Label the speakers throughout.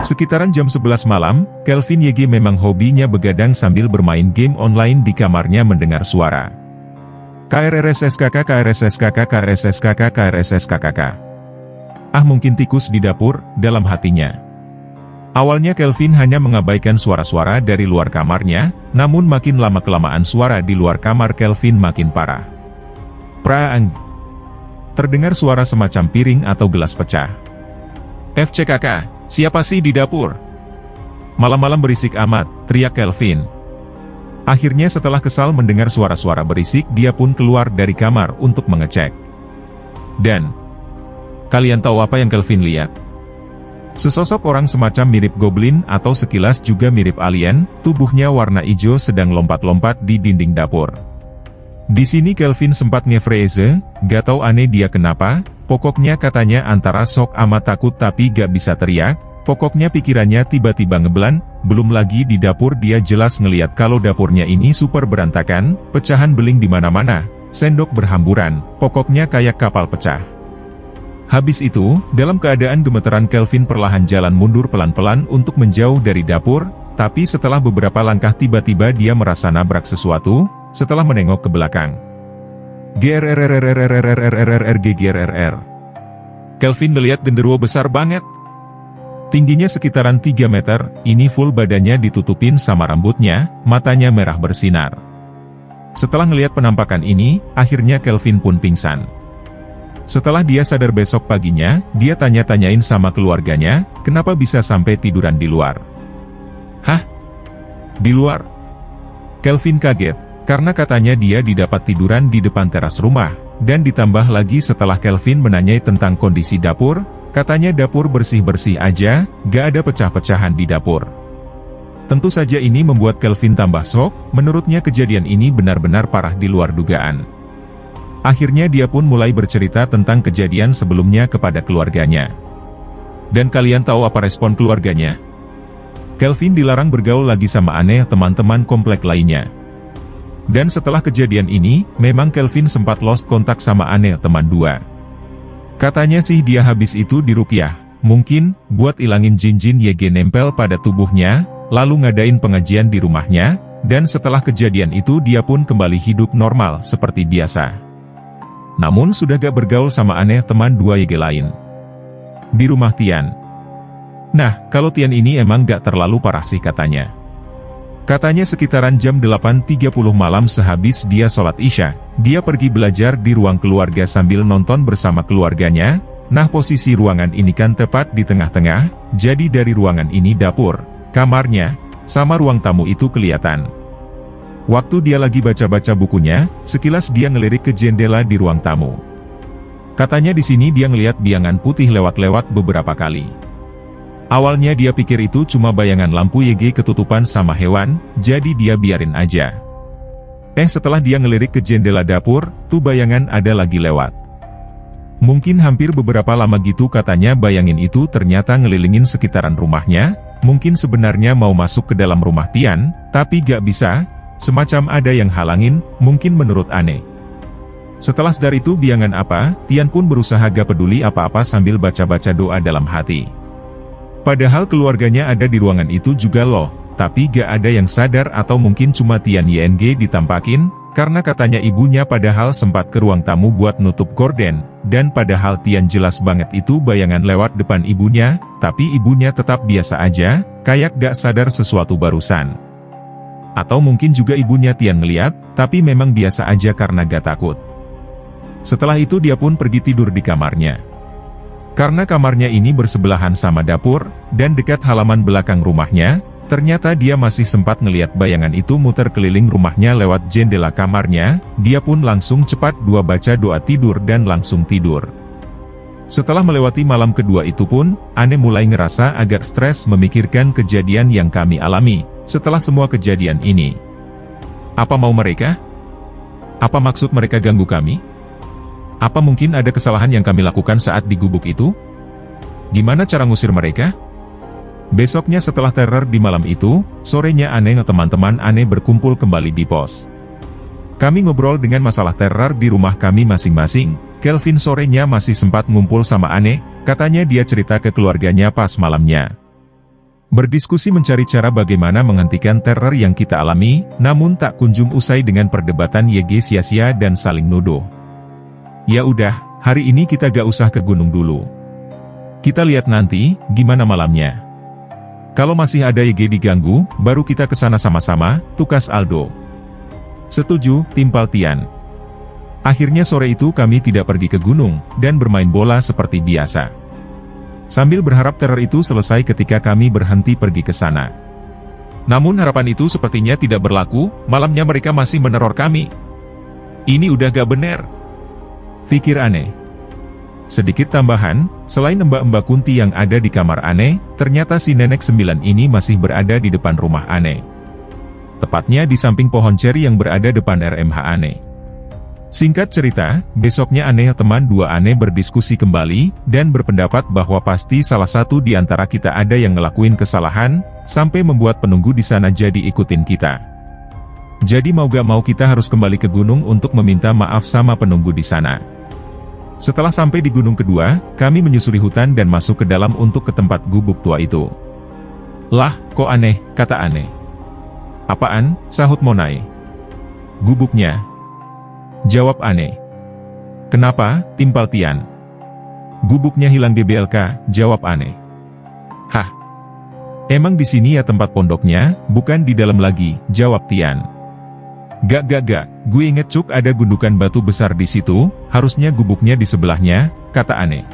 Speaker 1: Sekitaran jam 11 malam, Kelvin YG memang hobinya begadang sambil bermain game online di kamarnya mendengar suara. KRSSKK KRSSKK KRSSKK KRSSKK. Ah, mungkin tikus di dapur, dalam hatinya. Awalnya Kelvin hanya mengabaikan suara-suara dari luar kamarnya, namun makin lama-kelamaan suara di luar kamar Kelvin makin parah. Praang. Terdengar suara semacam piring atau gelas pecah. FCKK, siapa sih di dapur? Malam-malam berisik amat, teriak Kelvin. Akhirnya setelah kesal mendengar suara-suara berisik, dia pun keluar dari kamar untuk mengecek. Dan, kalian tahu apa yang Kelvin lihat? Sesosok orang semacam mirip goblin atau sekilas juga mirip alien, tubuhnya warna hijau sedang lompat-lompat di dinding dapur. Di sini Kelvin sempat ngefreeze, gak tahu aneh dia kenapa, pokoknya katanya antara sok amat takut tapi gak bisa teriak, pokoknya pikirannya tiba-tiba ngeblan, belum lagi di dapur dia jelas ngeliat kalau dapurnya ini super berantakan, pecahan beling di mana-mana, sendok berhamburan, pokoknya kayak kapal pecah. Habis itu, dalam keadaan gemeteran Kelvin perlahan jalan mundur pelan-pelan untuk menjauh dari dapur, tapi setelah beberapa langkah tiba-tiba dia merasa nabrak sesuatu, setelah menengok ke belakang. GRRRRRRRRRRRGRRR. Kelvin melihat genderuwo besar banget. Tingginya sekitaran 3 meter, ini full badannya ditutupin sama rambutnya, matanya merah bersinar. Setelah ngelihat penampakan ini, akhirnya Kelvin pun pingsan. Setelah dia sadar besok paginya, dia tanya-tanyain sama keluarganya, kenapa bisa sampai tiduran di luar. Hah? Di luar? Kelvin kaget, karena katanya dia didapat tiduran di depan teras rumah, dan ditambah lagi setelah Kelvin menanyai tentang kondisi dapur, katanya dapur bersih-bersih aja, gak ada pecah-pecahan di dapur. Tentu saja ini membuat Kelvin tambah shock, menurutnya kejadian ini benar-benar parah di luar dugaan. Akhirnya dia pun mulai bercerita tentang kejadian sebelumnya kepada keluarganya. Dan kalian tahu apa respon keluarganya? Kelvin dilarang bergaul lagi sama aneh teman-teman komplek lainnya. Dan setelah kejadian ini, memang Kelvin sempat lost kontak sama aneh teman dua. Katanya sih dia habis itu diruqyah, mungkin buat ilangin jin-jin YG nempel pada tubuhnya, lalu ngadain pengajian di rumahnya, dan setelah kejadian itu dia pun kembali hidup normal seperti biasa. Namun sudah gak bergaul sama aneh teman 2 YG lain. Di rumah Tian. Nah, kalau Tian ini emang gak terlalu parah sih katanya. Katanya sekitaran jam 8.30 malam sehabis dia sholat Isya, dia pergi belajar di ruang keluarga sambil nonton bersama keluarganya. Nah, posisi ruangan ini kan tepat di tengah-tengah, jadi dari ruangan ini dapur, kamarnya, sama ruang tamu itu kelihatan. Waktu dia lagi baca-baca bukunya, sekilas dia ngelirik ke jendela di ruang tamu. Katanya di sini dia ngelihat biangan putih lewat-lewat beberapa kali. Awalnya dia pikir itu cuma bayangan lampu YG ketutupan sama hewan, jadi dia biarin aja. Setelah dia ngelirik ke jendela dapur, tuh bayangan ada lagi lewat. Mungkin hampir beberapa lama gitu katanya bayangin itu ternyata ngelilingin sekitaran rumahnya, mungkin sebenarnya mau masuk ke dalam rumah Tian, tapi gak bisa. Semacam ada yang halangin, mungkin menurut aneh. Setelah sadar itu biangan apa, Tian pun berusaha gak peduli apa-apa sambil baca-baca doa dalam hati. Padahal keluarganya ada di ruangan itu juga loh, tapi gak ada yang sadar atau mungkin cuma Tian YNG ditampakin, karena katanya ibunya padahal sempat ke ruang tamu buat nutup gorden, dan padahal Tian jelas banget itu bayangan lewat depan ibunya, tapi ibunya tetap biasa aja, kayak gak sadar sesuatu barusan. Atau mungkin juga ibunya Tian ngeliat, tapi memang biasa aja karena gak takut. Setelah itu dia pun pergi tidur di kamarnya. Karena kamarnya ini bersebelahan sama dapur, dan dekat halaman belakang rumahnya, ternyata dia masih sempat ngeliat bayangan itu muter keliling rumahnya lewat jendela kamarnya, dia pun langsung cepat baca doa tidur dan langsung tidur. Setelah melewati malam kedua itu pun, aneh mulai ngerasa agak stres memikirkan kejadian yang kami alami. Setelah semua kejadian ini, apa mau mereka? Apa maksud mereka ganggu kami? Apa mungkin ada kesalahan yang kami lakukan saat digubuk itu? Gimana cara ngusir mereka? Besoknya setelah teror di malam itu, sorenya aneh teman-teman aneh berkumpul kembali di pos. Kami ngobrol dengan masalah teror di rumah kami masing-masing. Kelvin sorenya masih sempat ngumpul sama aneh, katanya dia cerita ke keluarganya pas malamnya. Berdiskusi mencari cara bagaimana menghentikan teror yang kita alami, namun tak kunjung usai dengan perdebatan YG sia-sia dan saling nuduh. Ya udah, hari ini kita gak usah ke gunung dulu. Kita lihat nanti, gimana malamnya. Kalau masih ada YG diganggu, baru kita kesana sama-sama, tukas Aldo. Setuju, timpal Tian. Akhirnya sore itu kami tidak pergi ke gunung, dan bermain bola seperti biasa. Sambil berharap teror itu selesai ketika kami berhenti pergi ke sana. Namun harapan itu sepertinya tidak berlaku, malamnya mereka masih meneror kami. Ini udah gak bener. Pikir Ane. Sedikit tambahan, selain mbak-mbak Kunti yang ada di kamar Ane, ternyata si nenek 9 ini masih berada di depan rumah Ane. Tepatnya di samping pohon ceri yang berada depan RMH Ane. Singkat cerita, besoknya Ane teman dua Ane berdiskusi kembali, dan berpendapat bahwa pasti salah satu di antara kita ada yang ngelakuin kesalahan, sampai membuat penunggu di sana jadi ikutin kita. Jadi mau gak mau kita harus kembali ke gunung untuk meminta maaf sama penunggu di sana. Setelah sampai di gunung kedua, kami menyusuri hutan dan masuk ke dalam untuk ke tempat gubuk tua itu. Lah, kok aneh, kata Ane. Apaan, sahut Monai. Gubuknya. Jawab Ane. Kenapa, timpal Tian? Gubuknya hilang GBLK, jawab Ane. Hah? Emang di sini ya tempat pondoknya, bukan di dalam lagi, jawab Tian. Gak, gue inget Cuk ada gundukan batu besar di situ, harusnya gubuknya di sebelahnya, kata Ane.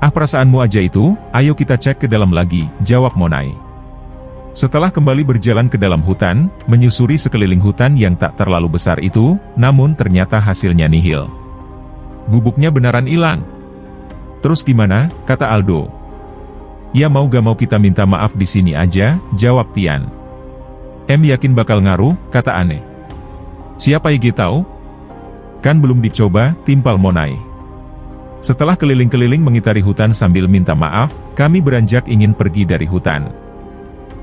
Speaker 1: Ah perasaanmu aja itu, ayo kita cek ke dalam lagi, jawab Monai. Setelah kembali berjalan ke dalam hutan, menyusuri sekeliling hutan yang tak terlalu besar itu, namun ternyata hasilnya nihil. Gubuknya beneran hilang. Terus gimana, kata Aldo. Ya mau gak mau kita minta maaf di sini aja, jawab Tian. Yakin bakal ngaruh, kata Ane. Siapa yang tahu? Kan belum dicoba, timpal Monai. Setelah keliling-keliling mengitari hutan sambil minta maaf, kami beranjak ingin pergi dari hutan.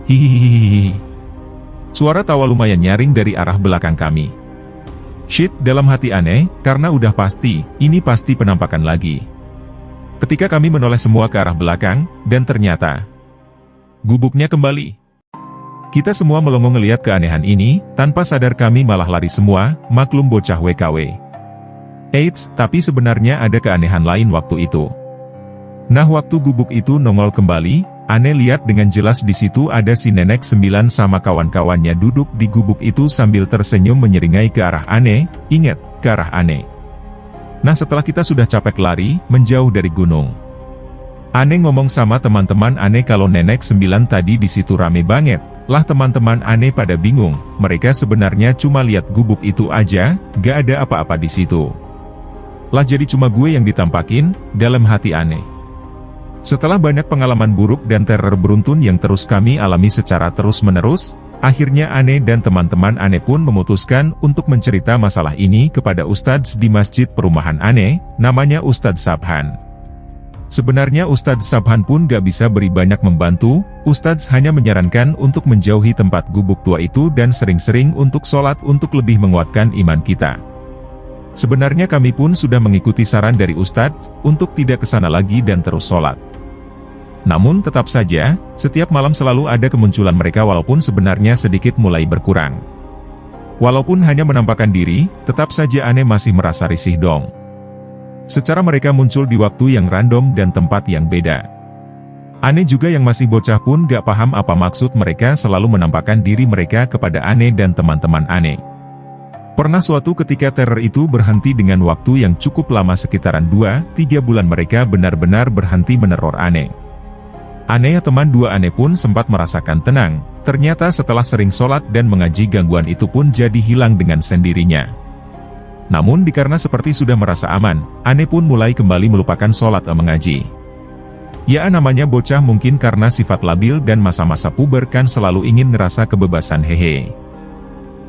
Speaker 1: Hihihihi. Suara tawa lumayan nyaring dari arah belakang kami. Shit, dalam hati Ane, karena udah pasti, ini pasti penampakan lagi. Ketika kami menoleh semua ke arah belakang, dan ternyata gubuknya kembali. Kita semua melongo ngeliat keanehan ini, tanpa sadar kami malah lari semua, maklum bocah WKW. Eits, tapi sebenarnya ada keanehan lain waktu itu. Nah waktu gubuk itu nongol kembali, Ane lihat dengan jelas di situ ada si nenek 9 sama kawan-kawannya duduk di gubuk itu sambil tersenyum menyeringai ke arah Ane, ingat, ke arah Ane. Nah setelah kita sudah capek lari, menjauh dari gunung. Ane ngomong sama teman-teman Ane kalau nenek 9 tadi di situ rame banget. Lah teman-teman Ane pada bingung, mereka sebenarnya cuma lihat gubuk itu aja, gak ada apa-apa di situ. Lah jadi cuma gue yang ditampakin, dalam hati Ane. Setelah banyak pengalaman buruk dan teror beruntun yang terus kami alami secara terus-menerus, akhirnya Ane dan teman-teman Ane pun memutuskan untuk mencerita masalah ini kepada Ustadz di masjid perumahan Ane, namanya Ustadz Sabhan. Sebenarnya Ustadz Sabhan pun gak bisa beri banyak membantu, Ustadz hanya menyarankan untuk menjauhi tempat gubuk tua itu dan sering-sering untuk sholat untuk lebih menguatkan iman kita. Sebenarnya kami pun sudah mengikuti saran dari Ustadz, untuk tidak kesana lagi dan terus sholat. Namun tetap saja, setiap malam selalu ada kemunculan mereka walaupun sebenarnya sedikit mulai berkurang. Walaupun hanya menampakkan diri, tetap saja Ane masih merasa risih dong. Secara mereka muncul di waktu yang random dan tempat yang beda. Ane juga yang masih bocah pun gak paham apa maksud mereka selalu menampakkan diri mereka kepada Ane dan teman-teman Ane. Pernah suatu ketika teror itu berhenti dengan waktu yang cukup lama sekitaran 2-3 bulan mereka benar-benar berhenti meneror Ane. Ane teman dua Ane pun sempat merasakan tenang, ternyata setelah sering sholat dan mengaji gangguan itu pun jadi hilang dengan sendirinya. Namun dikarena seperti sudah merasa aman, Ane pun mulai kembali melupakan sholat dan mengaji. Ya namanya bocah mungkin karena sifat labil dan masa-masa puber kan selalu ingin ngerasa kebebasan hehe.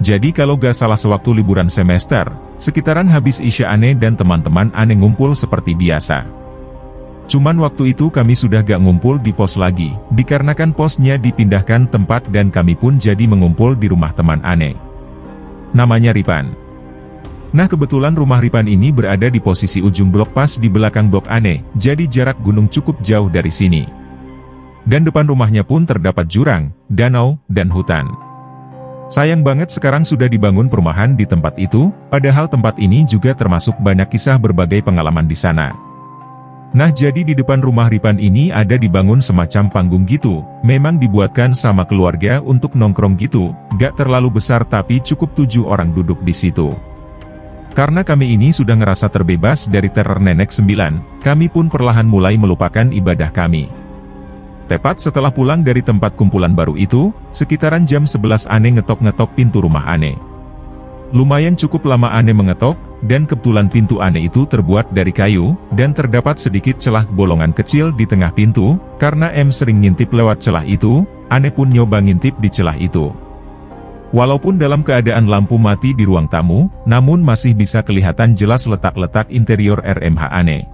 Speaker 1: Jadi kalau gak salah sewaktu liburan semester, sekitaran habis Isya Ane dan teman-teman Ane ngumpul seperti biasa. Cuman waktu itu kami sudah gak ngumpul di pos lagi, dikarenakan posnya dipindahkan tempat dan kami pun jadi mengumpul di rumah teman Ane. Namanya Ripan. Nah kebetulan rumah Ripan ini berada di posisi ujung blok pas di belakang blok Ane, jadi jarak gunung cukup jauh dari sini. Dan depan rumahnya pun terdapat jurang, danau, dan hutan. Sayang banget sekarang sudah dibangun perumahan di tempat itu, padahal tempat ini juga termasuk banyak kisah berbagai pengalaman di sana. Nah, jadi di depan rumah Ripan ini ada dibangun semacam panggung gitu, memang dibuatkan sama keluarga untuk nongkrong gitu, gak terlalu besar tapi cukup 7 orang duduk di situ. Karena kami ini sudah ngerasa terbebas dari teror nenek 9, kami pun perlahan mulai melupakan ibadah kami. Tepat setelah pulang dari tempat kumpulan baru itu, sekitaran jam 11 Ane ngetok-ngetok pintu rumah Ane. Lumayan cukup lama Ane mengetok, dan kebetulan pintu Ane itu terbuat dari kayu, dan terdapat sedikit celah bolongan kecil di tengah pintu, karena sering ngintip lewat celah itu, Ane pun nyoba ngintip di celah itu. Walaupun dalam keadaan lampu mati di ruang tamu, namun masih bisa kelihatan jelas letak-letak interior RMH Ane.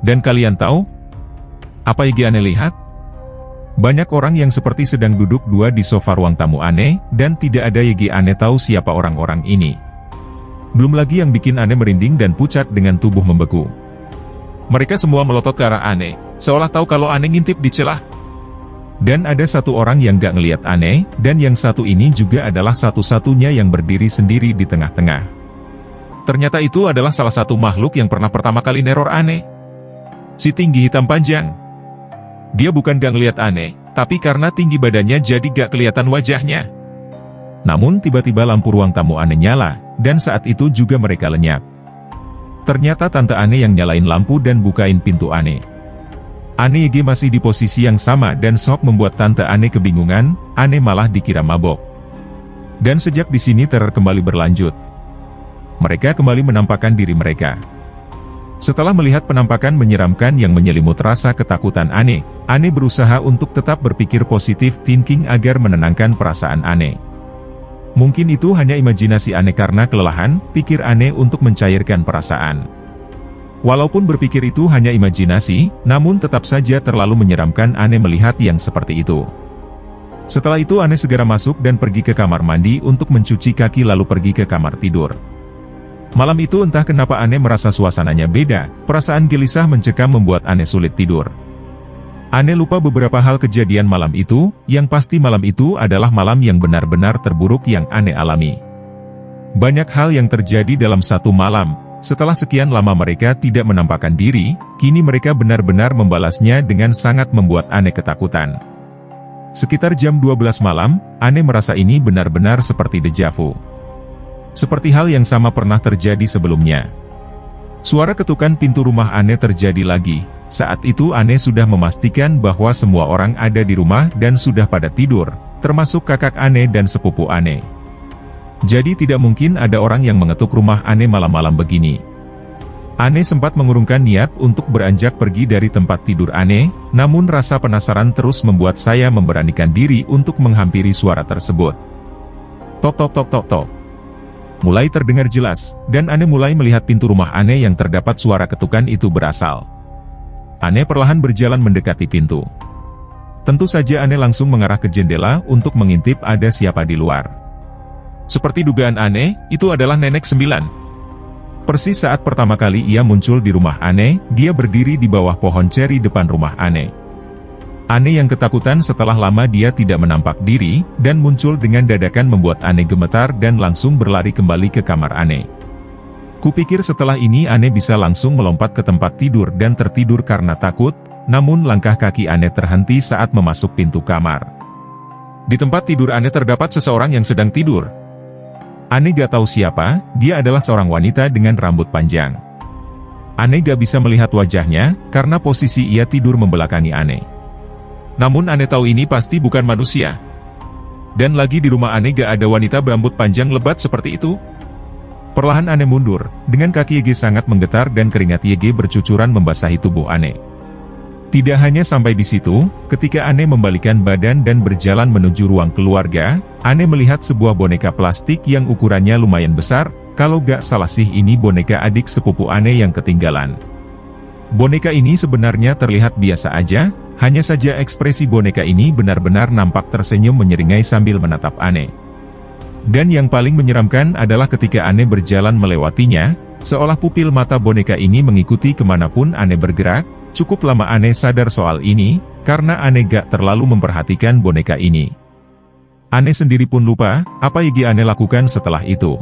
Speaker 1: Dan kalian tahu? Apa yang Ane lihat? Banyak orang yang seperti sedang duduk dua di sofa ruang tamu Ane, dan tidak ada yang Ane tahu siapa orang-orang ini. Belum lagi yang bikin Ane merinding dan pucat dengan tubuh membeku. Mereka semua melotot ke arah Ane, seolah tahu kalau Ane ngintip di celah. Dan ada satu orang yang gak ngelihat Ane, dan yang satu ini juga adalah satu-satunya yang berdiri sendiri di tengah-tengah. Ternyata itu adalah salah satu makhluk yang pernah pertama kali neror Ane. Si tinggi hitam panjang. Dia bukan gak ngelihat Ane, tapi karena tinggi badannya jadi gak kelihatan wajahnya. Namun tiba-tiba lampu ruang tamu Ane nyala, dan saat itu juga mereka lenyap. Ternyata Tante Ane yang nyalain lampu dan bukain pintu Ane. Ane masih di posisi yang sama dan shock membuat Tante Ane kebingungan, Ane malah dikira mabok. Dan sejak di sini teror kembali berlanjut. Mereka kembali menampakkan diri mereka. Setelah melihat penampakan menyeramkan yang menyelimut rasa ketakutan Ane berusaha untuk tetap berpikir positif thinking agar menenangkan perasaan Ane. Mungkin itu hanya imajinasi Ane karena kelelahan, pikir Ane untuk mencairkan perasaan. Walaupun berpikir itu hanya imajinasi, namun tetap saja terlalu menyeramkan Ane melihat yang seperti itu. Setelah itu Ane segera masuk dan pergi ke kamar mandi untuk mencuci kaki lalu pergi ke kamar tidur. Malam itu entah kenapa Ane merasa suasananya beda, perasaan gelisah mencekam membuat Ane sulit tidur. Ane lupa beberapa hal kejadian malam itu, yang pasti malam itu adalah malam yang benar-benar terburuk yang Ane alami. Banyak hal yang terjadi dalam satu malam, setelah sekian lama mereka tidak menampakkan diri, kini mereka benar-benar membalasnya dengan sangat membuat Ane ketakutan. Sekitar jam 12 malam, Ane merasa ini benar-benar seperti deja vu. Seperti hal yang sama pernah terjadi sebelumnya. Suara ketukan pintu rumah Ane terjadi lagi. Saat itu Ane sudah memastikan bahwa semua orang ada di rumah dan sudah pada tidur, termasuk kakak Ane dan sepupu Ane. Jadi tidak mungkin ada orang yang mengetuk rumah Ane malam-malam begini. Ane sempat mengurungkan niat untuk beranjak pergi dari tempat tidur Ane, namun rasa penasaran terus membuat saya memberanikan diri untuk menghampiri suara tersebut. Tok tok tok tok tok. Mulai terdengar jelas, dan Ane mulai melihat pintu rumah Ane yang terdapat suara ketukan itu berasal. Ane perlahan berjalan mendekati pintu. Tentu saja Ane langsung mengarah ke jendela untuk mengintip ada siapa di luar. Seperti dugaan Ane, itu adalah Nenek 9. Persis saat pertama kali ia muncul di rumah Ane, dia berdiri di bawah pohon ceri depan rumah Ane. Ane yang ketakutan setelah lama dia tidak menampak diri, dan muncul dengan dadakan membuat Ane gemetar dan langsung berlari kembali ke kamar Ane. Kupikir setelah ini Ane bisa langsung melompat ke tempat tidur dan tertidur karena takut, namun langkah kaki Ane terhenti saat memasuk pintu kamar. Di tempat tidur Ane terdapat seseorang yang sedang tidur. Ane gak tahu siapa, dia adalah seorang wanita dengan rambut panjang. Ane gak bisa melihat wajahnya, karena posisi ia tidur membelakangi Ane. Namun Ane tahu ini pasti bukan manusia. Dan lagi di rumah Ane gak ada wanita berambut panjang lebat seperti itu. Perlahan Ane mundur, dengan kaki Yege sangat menggetar dan keringat Yege bercucuran membasahi tubuh Ane. Tidak hanya sampai di situ, ketika Ane membalikan badan dan berjalan menuju ruang keluarga, Ane melihat sebuah boneka plastik yang ukurannya lumayan besar, kalau gak salah sih ini boneka adik sepupu Ane yang ketinggalan. Boneka ini sebenarnya terlihat biasa aja, hanya saja ekspresi boneka ini benar-benar nampak tersenyum menyeringai sambil menatap Ane. Dan yang paling menyeramkan adalah ketika Ane berjalan melewatinya, seolah pupil mata boneka ini mengikuti kemanapun Ane bergerak. Cukup lama Ane sadar soal ini, karena Ane gak terlalu memperhatikan boneka ini. Ane sendiri pun lupa, apa yang Ane lakukan setelah itu.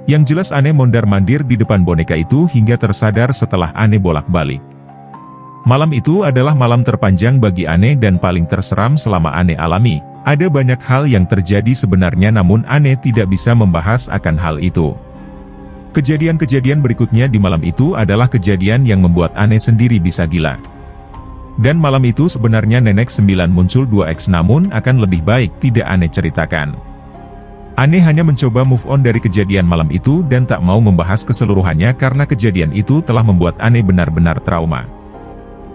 Speaker 1: Yang jelas Ane mondar-mandir di depan boneka itu hingga tersadar setelah Ane bolak-balik. Malam itu adalah malam terpanjang bagi Ane dan paling terseram selama Ane alami. Ada banyak hal yang terjadi sebenarnya namun Ane tidak bisa membahas akan hal itu. Kejadian-kejadian berikutnya di malam itu adalah kejadian yang membuat Ane sendiri bisa gila. Dan malam itu sebenarnya Nenek 9 muncul 2x namun akan lebih baik tidak Ane ceritakan. Ane hanya mencoba move on dari kejadian malam itu dan tak mau membahas keseluruhannya karena kejadian itu telah membuat Ane benar-benar trauma.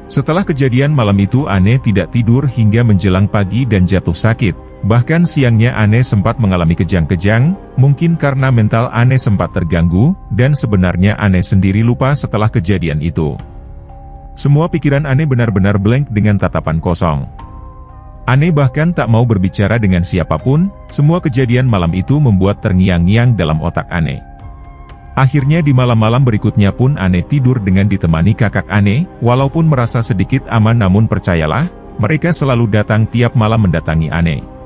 Speaker 1: Setelah kejadian malam itu Ane tidak tidur hingga menjelang pagi dan jatuh sakit. Bahkan siangnya Ane sempat mengalami kejang-kejang, mungkin karena mental Ane sempat terganggu, dan sebenarnya Ane sendiri lupa setelah kejadian itu. Semua pikiran Ane benar-benar blank dengan tatapan kosong. Ane bahkan tak mau berbicara dengan siapapun, semua kejadian malam itu membuat terngiang-ngiang dalam otak Ane. Akhirnya di malam-malam berikutnya pun Ane tidur dengan ditemani kakak Ane, walaupun merasa sedikit aman namun percayalah, mereka selalu datang tiap malam mendatangi Ane.